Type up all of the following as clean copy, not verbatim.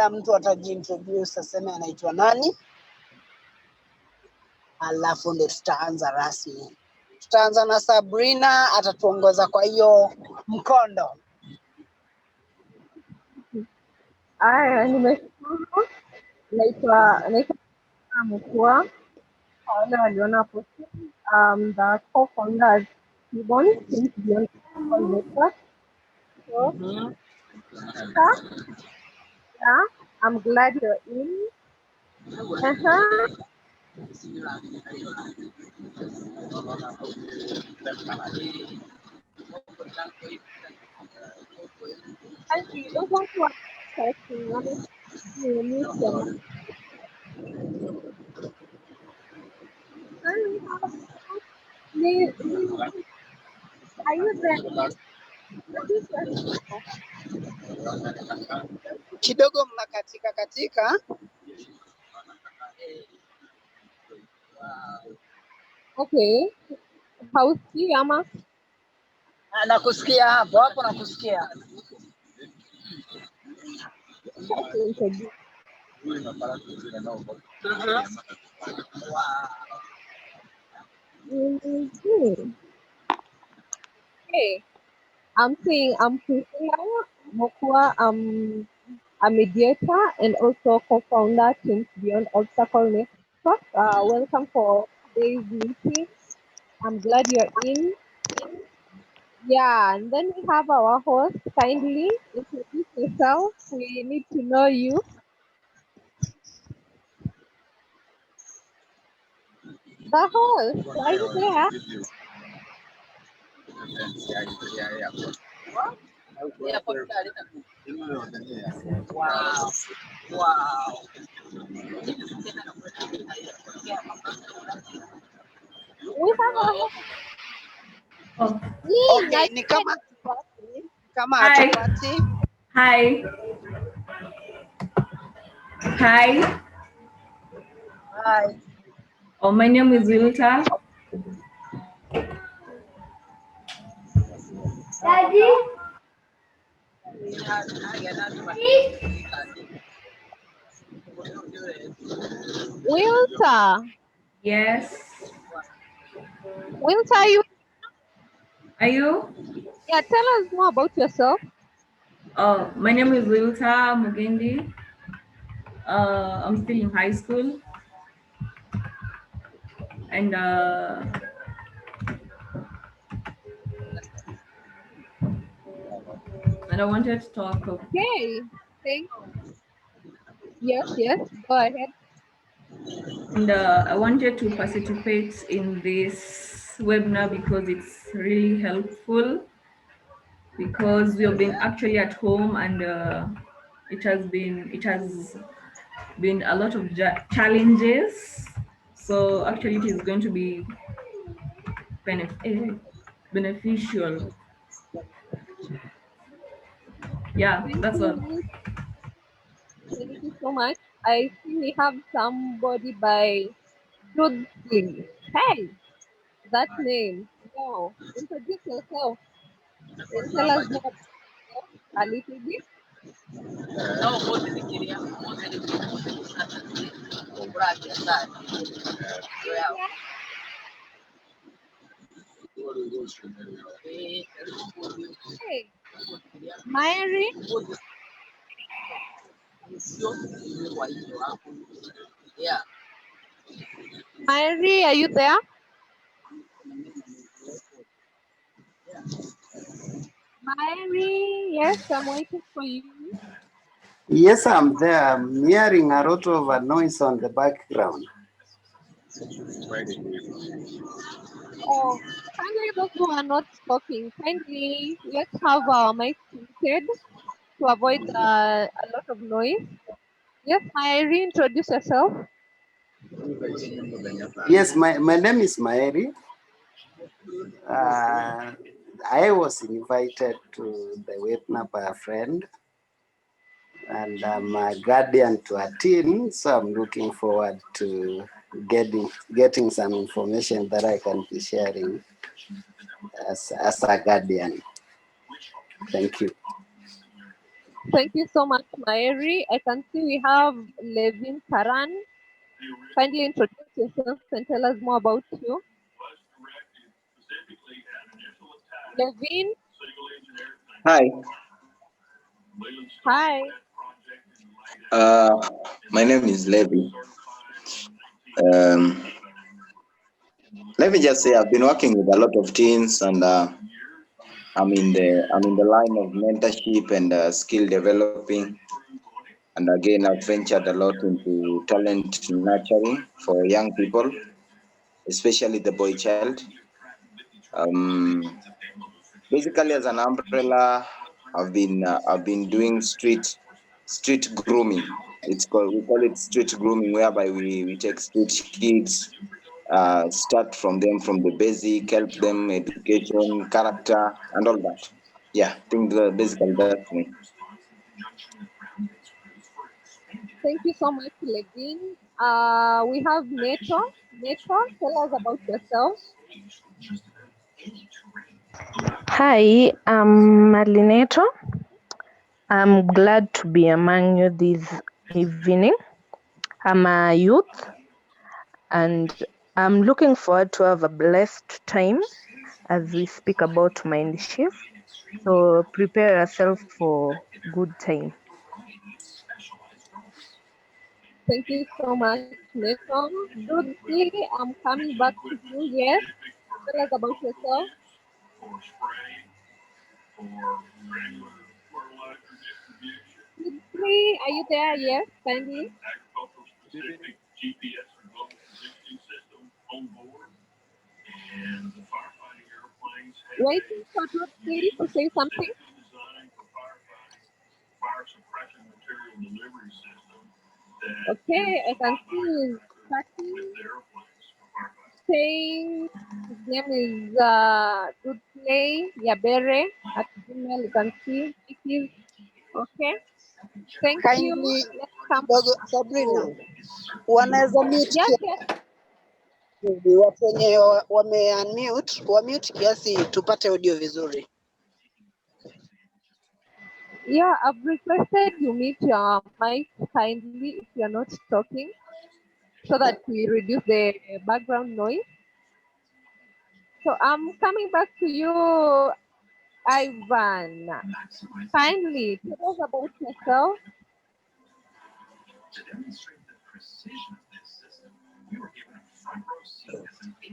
kila mtu atajiintroduce aseme anaitwa nani, alafu ndio tutaanza rasmi. Tutaanza na Sabrina, atatuongoza kwa hiyo mkondo. Aya, nimeshukuru. Naitwa Mkua. Wale waliona hapo, the co-founder Kibon Think Beyond Network. So, yeah, I'm glad you're in. Actually, those ones who are texting, honestly, you need them. Are you there? Kidogo mnakatika katika. Okay. Hausikii ama? Nakusikia hapo nakusikia. Hey, I'm saying I'm Priscilla Mokua. I'm a mediator and also co-founder Think Beyond Obstacle Network. Welcome for today's meeting. I'm glad you're in. Yeah, and then we have our host. Kindly introduce yourself. We need to know you. The host, are you there? Wow. We have a host. Okay, ni kama hatupati. Hi. Oh, my name is Wilta. Daddy? Wilta. Yes. Wilta, are you? Yeah, tell us more about yourself. Oh, my name is Wilta Mugendi. I'm still in high school. And I wanted to talk. Okay, thanks. Yes, go ahead. And I wanted to participate in this webinar because it's really helpful, because we have been actually at home, and it has been a lot of challenges. So actually it is going to be beneficial. Yeah, that's all. Thank you so much. I see we have somebody by Good Thing. Hey, that name. No, introduce yourself and tell us more about yourself a little bit. Hey, Mary. Yeah. Mary, are you there? Mary, yes, I'm waiting for you. Yes, I'm there. I'm hearing a lot of a noise on the background. Oh, kindly those who are not talking, kindly let's have our mic muted to avoid a lot of noise. Yes, Mary, introduce yourself. Yes, my name is Maeri. I was invited to the webinar by a friend, and I'm a guardian to a teen, so I'm looking forward to getting some information that I can be sharing as a guardian. Thank you. Thank you so much, Maeri. I can see we have Levin Karan. Kindly introduce yourself and tell us more about you. Levin, Hi, hi. my name is Levi. Um, Let me just say I've been working with a lot of teens, and I'm in the line of mentorship and skill developing. And again, I've ventured a lot into talent nurturing for young people, especially the boy child. Um, Basically, as an umbrella, I've been doing street grooming. We call it street grooming, whereby we take street kids, start from them from the basic, help them education, character, and all that. Yeah, I think basically that's me. Thank you so much, Levin. We have Neto. Neto, tell us about yourself. Hi, I'm Malineto. I'm glad to be among you this evening. I'm a youth and I'm looking forward to have a blessed time as we speak about Mindshift. So prepare yourself for good time. Thank you so much, Neto. Dudley, I'm coming back to you. Yes, tell us about yourself. Dudley, are you there? Yes, kindly. Waiting for Dudley to say something. Okay, I can see he's starting saying his name is Dudley Yabere at Gmail. You can see it is okay. Thank you. Kindly Let's come kidogo, to Sabrina, wanaweza mute yes, yes. kiasi, watu wenye wame unmute wa mute kiasi tupate audio vizuri. Yeah, I've requested you mute your mic kindly if you're not talking so that we reduce the background noise. So I'm coming back to you, Ivan. Kindly tell us about yourself.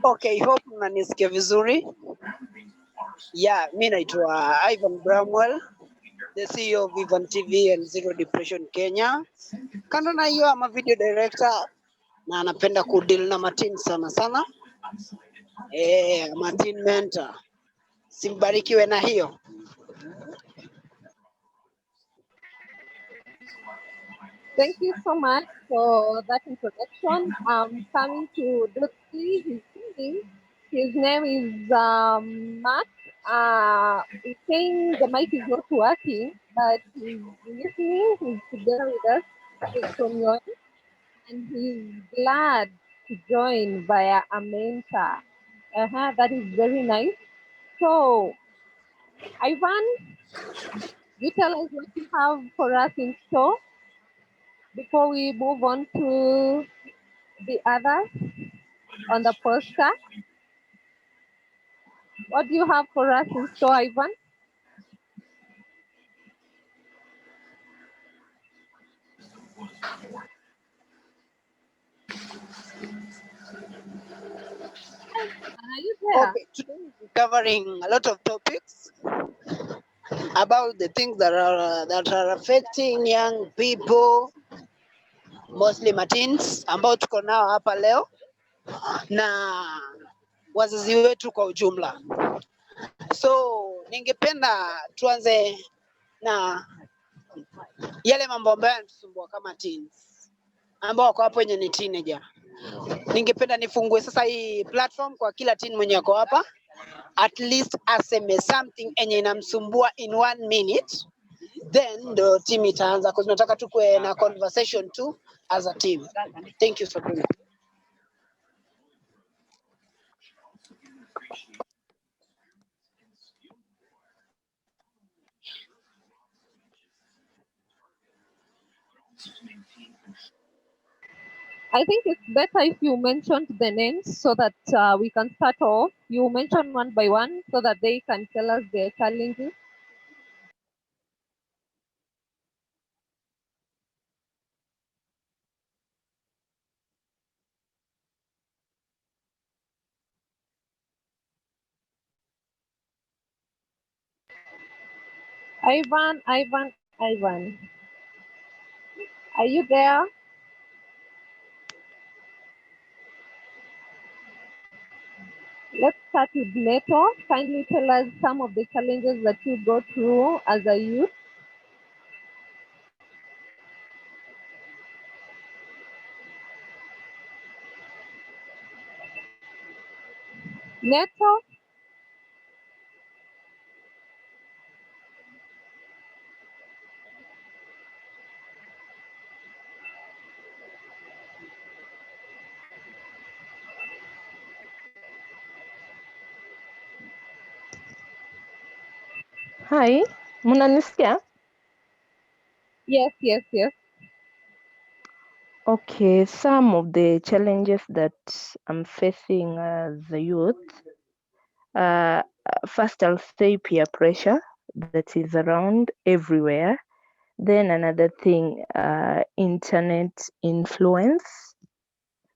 Okay, hope mnanisikia vizuri. Yeah, mi naitwa Ivan Bramwell, the CEO of Ivan TV and Zero Depression Kenya. Kando na hiyo, ama video director na anapenda kudeal na mateen sana sana. Mateen mentor. Simbarikiwe na hiyo. Thank you so much for that introduction. I'm coming to Dottie. He's singing. His name is Matt. He's saying the mic is not working, but he's listening. He's together with us. He's from Yon, and he's glad to join via a mentor. That is very nice. So, Ivan, you tell us what you have for us in store before we move on to the others on the poster. What do you have for us in store, Ivan? Are you there? Okay, today we're covering a lot of topics about the things that are affecting young people, mostly mateens ambao tuko nao hapa leo na wazazi wetu kwa ujumla. So ningependa tuanze na yale mambo ambayo yanatusumbua kama teens ambao wako hapo wenye ni teenager. Ningependa nifungue sasa hii platform kwa kila teen mwenye ako hapa, at least aseme something enye inamsumbua in 1 minute, then ndo team itaanza kwa tunataka tukue na conversation tu as a team. Thank you Sabrina. I think it's better if you mentioned the names so that we can start off. You mention one by one so that they can tell us their challenges. Ivan, are you there? Let's start with Neto. Kindly tell us some of the challenges that you go through as a youth. Neto, Hi, munanisikia? yes. Okay, some of the challenges that I'm facing as a youth. First, I'll say peer pressure that is around everywhere. Then another thing, internet influence,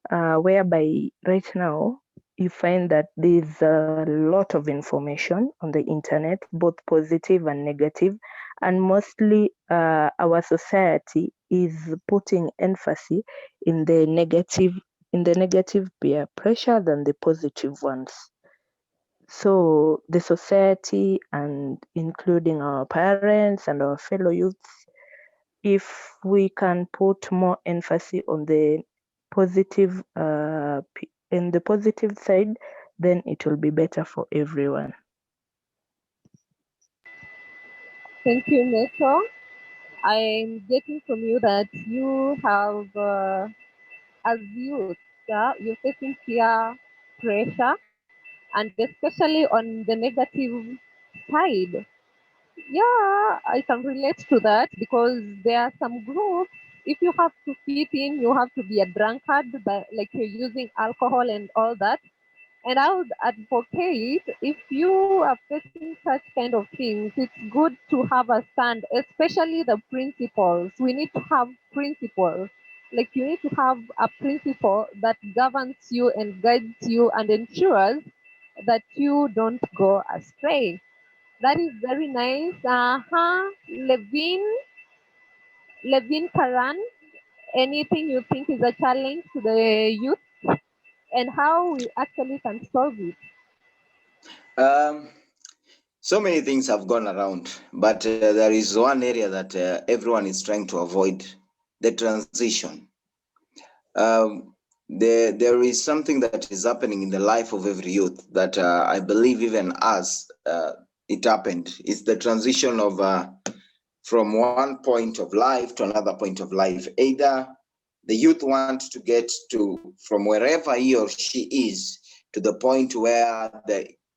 whereby right now you find that there's a lot of information on the internet, both positive and negative, and mostly our society is putting emphasis in the negative peer pressure than the positive ones. So the society and including our parents and our fellow youths, if we can put more emphasis on the positive in the positive side, then it will be better for everyone. Thank you, Neto. I'm getting from you that you have, as youth, you're facing peer pressure, and especially on the negative side. Yeah, I can relate to that because there are some groups. If you have to fit in, you have to be a drunkard, but like you're using alcohol and all that. And I would advocate if you are facing such kind of things, it's good to have a stand, especially the principles. We need to have principles. Like you need to have a principle that governs you and guides you and ensures that you don't go astray. That is very nice. Levin Karan, anything you think is a challenge to the youth and how we actually can solve it? Um, so many things have gone around, but there is one area that everyone is trying to avoid: the transition. There is something that is happening in the life of every youth that I believe even us it happened. It's the transition of from one point of life to another point of life. Either the youth want to get to from wherever he or she is to the point where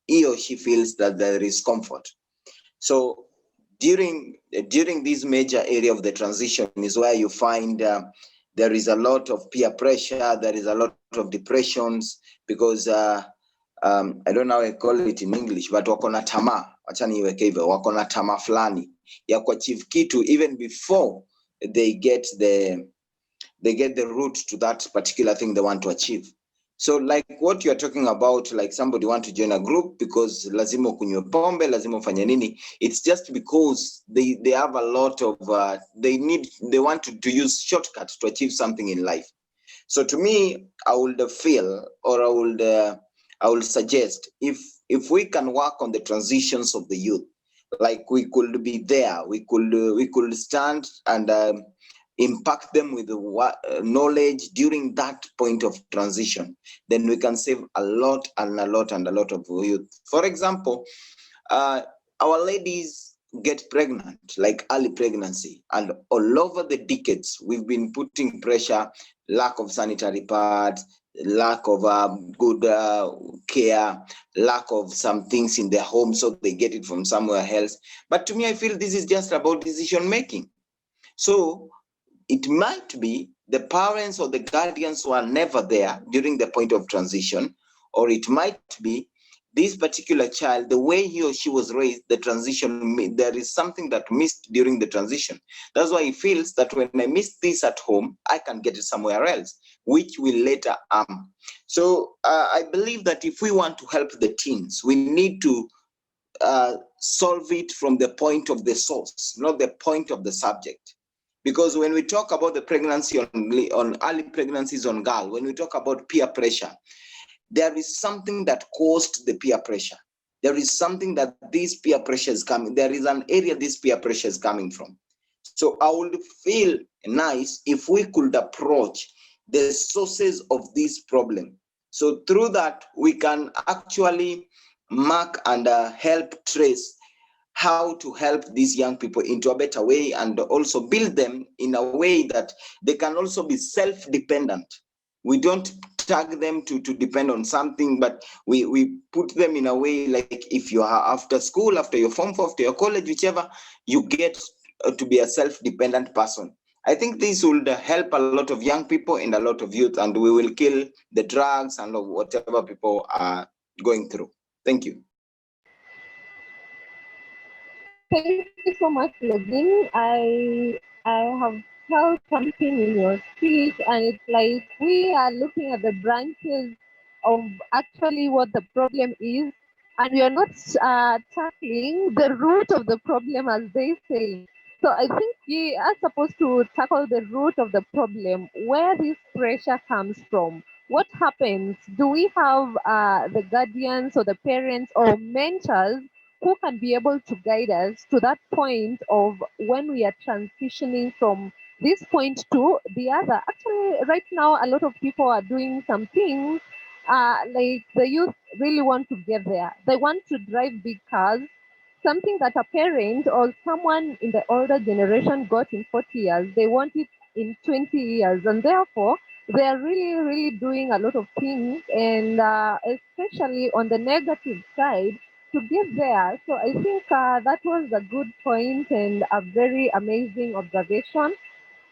he or she feels that there is comfort. So during this major area of the transition is where you find there is a lot of peer pressure, there is a lot of depressions, because I don't know how I call it in English, but wako na tamaa, acha niweke hivyo, wako na tamaa fulani ya kuachieve kitu even before they get the route to that particular thing they want to achieve. So like what you're talking about, like somebody want to join a group because lazima kunywe pombe, lazima ufanye nini. It's just because they have a lot of, they want to use shortcuts to achieve something in life. So to me, I would feel, or I would suggest, if we can work on the transitions of the youth, like we could be there, we could stand and impact them with knowledge during that point of transition, then we can save a lot and a lot and a lot of youth. For example, our ladies get pregnant, like early pregnancy, and all over the decades we've been putting pressure, lack of sanitary pads, lack of good care, lack of some things in their home, so they get it from somewhere else. But to me, I feel this is just about decision making. So it might be the parents or the guardians were never there during the point of transition, or it might be this particular child, the way he or she was raised, the transition, there is something that missed during the transition. That's why he feels that when I miss this at home, I can get it somewhere else, which will later harm. So I believe that if we want to help the teens, we need to solve it from the point of the source, not the point of the subject. Because when we talk about the pregnancy on early pregnancies on girl, when we talk about peer pressure, there is something that caused the peer pressure. There is something that this peer pressure is coming. There is an area this peer pressure is coming from. So I would feel nice if we could approach the sources of this problem. So through that, we can actually mark and help trace how to help these young people into a better way, and also build them in a way that they can also be self-dependent. We don't tag them to depend on something, but we put them in a way like if you are after school, after your form 4, after your college, whichever, you get to be a self-dependent person. I think this would help a lot of young people and a lot of youth, and we will kill the drugs and whatever people are going through. Thank you. Thank you so much, Levin. I have felt something in your speech, and it's like we are looking at the branches of actually what the problem is, and we are not tackling the root of the problem, as they say. So I think we are supposed to tackle the root of the problem, where this pressure comes from. What happens? Do we have the guardians or the parents or mentors who can be able to guide us to that point of when we are transitioning from this point to the other? Actually, right now, a lot of people are doing some things. Like the youth really want to get there. They want to drive big cars, something that a parent or someone in the older generation got in 40 years. They want it in 20 years. And therefore, they are really, really doing a lot of things, and especially on the negative side to get there. So I think that was a good point and a very amazing observation.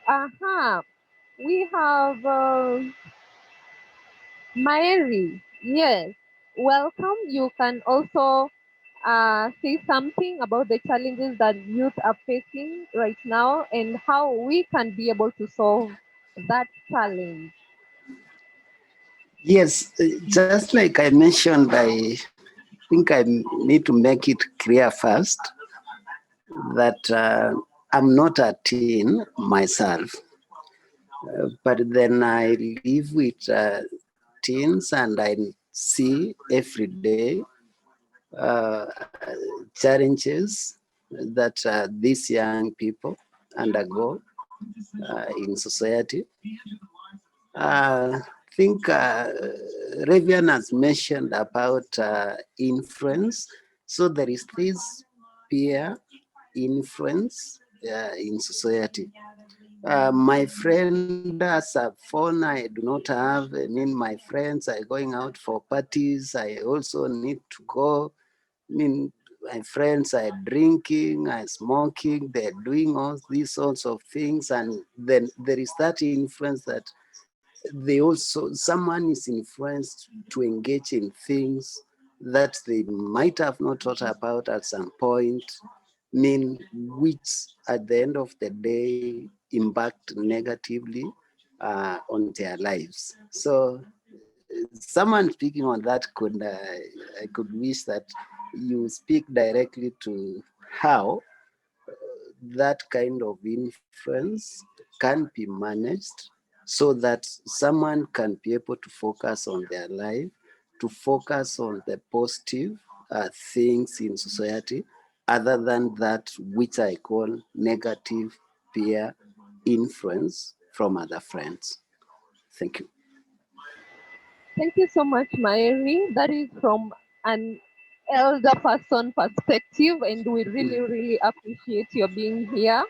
Aha, we have Mary. Yes, welcome. You can also say something about the challenges that youth are facing right now and how we can be able to solve that challenge. Yes, just like I mentioned, I think I need to make it clear first that I'm not a teen myself, but then I live with teens and I see every day challenges that these young people undergo in society. I think Ravian has mentioned about influence. So there is this peer influence in society. My friend has a phone I do not have. I mean, my friends are going out for parties. I also need to go. I mean, my friends are drinking, are smoking, they're doing all these sorts of things. And then there is that influence that someone is influenced to engage in things that they might have not thought about at some point, which at the end of the day impact negatively on their lives. So someone speaking on that I could wish that you speak directly to how that kind of influence can be managed so that someone can be able to focus on their life, to focus on the positive things in society, other than that which I call negative peer influence from other friends. Thank you. Thank you so much, Mary. That is from an elder person perspective, and we really, really appreciate your being here.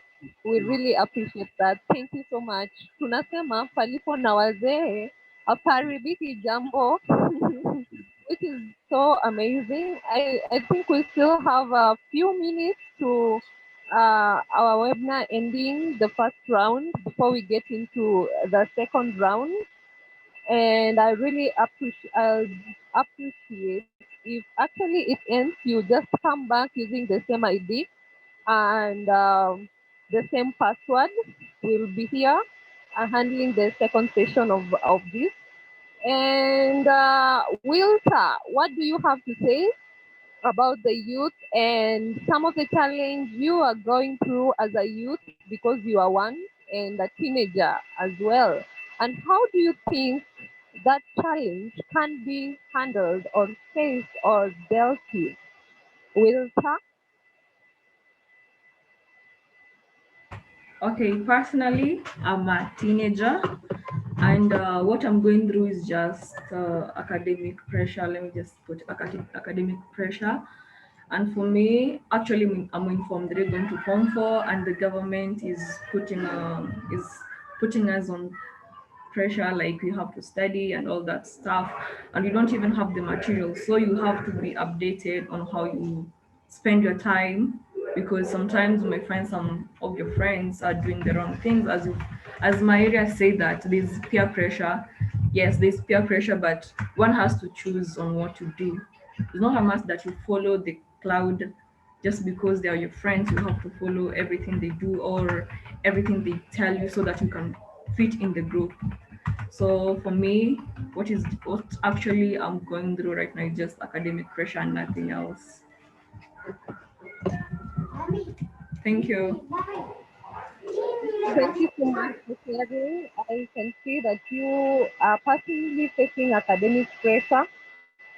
We really appreciate that. Thank you so much. Tunasema palipo na wazee hapaharibiki jambo, which is so amazing. I think we still have a few minutes to our webinar ending the first round before we get into the second round. And I really appreciate if actually it ends, you just come back using the same ID and the same password. Will be here handling the second session of this. And Wilta, what do you have to say about the youth and some of the challenge you are going through as a youth, because you are one, and a teenager as well? And how do you think that challenge can be handled or faced or dealt with? Wilta? Okay, personally, I'm a teenager, and what I'm going through is just academic pressure. Let me just put academic pressure. And for me, actually, I'm informed that they're going to Form 4, and the government is putting us on pressure, like you have to study and all that stuff, and you don't even have the materials, so you have to be updated on how you spend your time, because sometimes you might find some of your friends are doing the wrong things. As my area say that there's peer pressure. Yes, there's peer pressure, but one has to choose on what to do. It's not a must that you follow the cloud just because they are your friends. You have to follow everything they do or everything they tell you so that you can fit in the group. So for me, what actually I'm going through right now is just academic pressure and nothing else. Thank you. Thank you so much for sharing. I can see that you are personally facing academic pressure.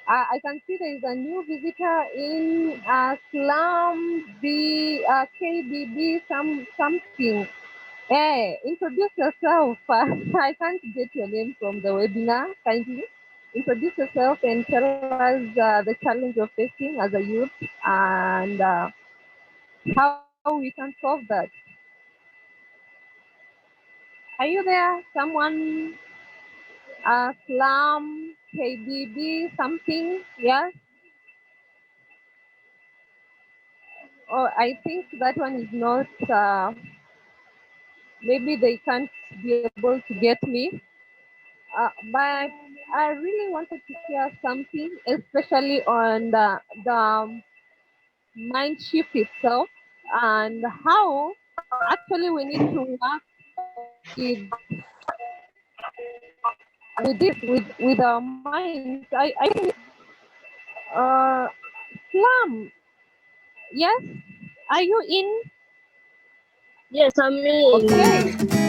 I can see there is a new visitor in Slum B KBB something. Hey, introduce yourself. I can't get your name from the webinar. Kindly introduce yourself and tell us the challenge you're facing as a youth and how we can solve that. Are you there? Someone, Slum KBB something? Yes. Oh, I think that one is not. Maybe they can't be able to get me. But I really wanted to share something, especially on the mind shift itself and how actually we need to work with this with our minds. I think Slum. Yes, are you in? Yes, I'm in. Okay.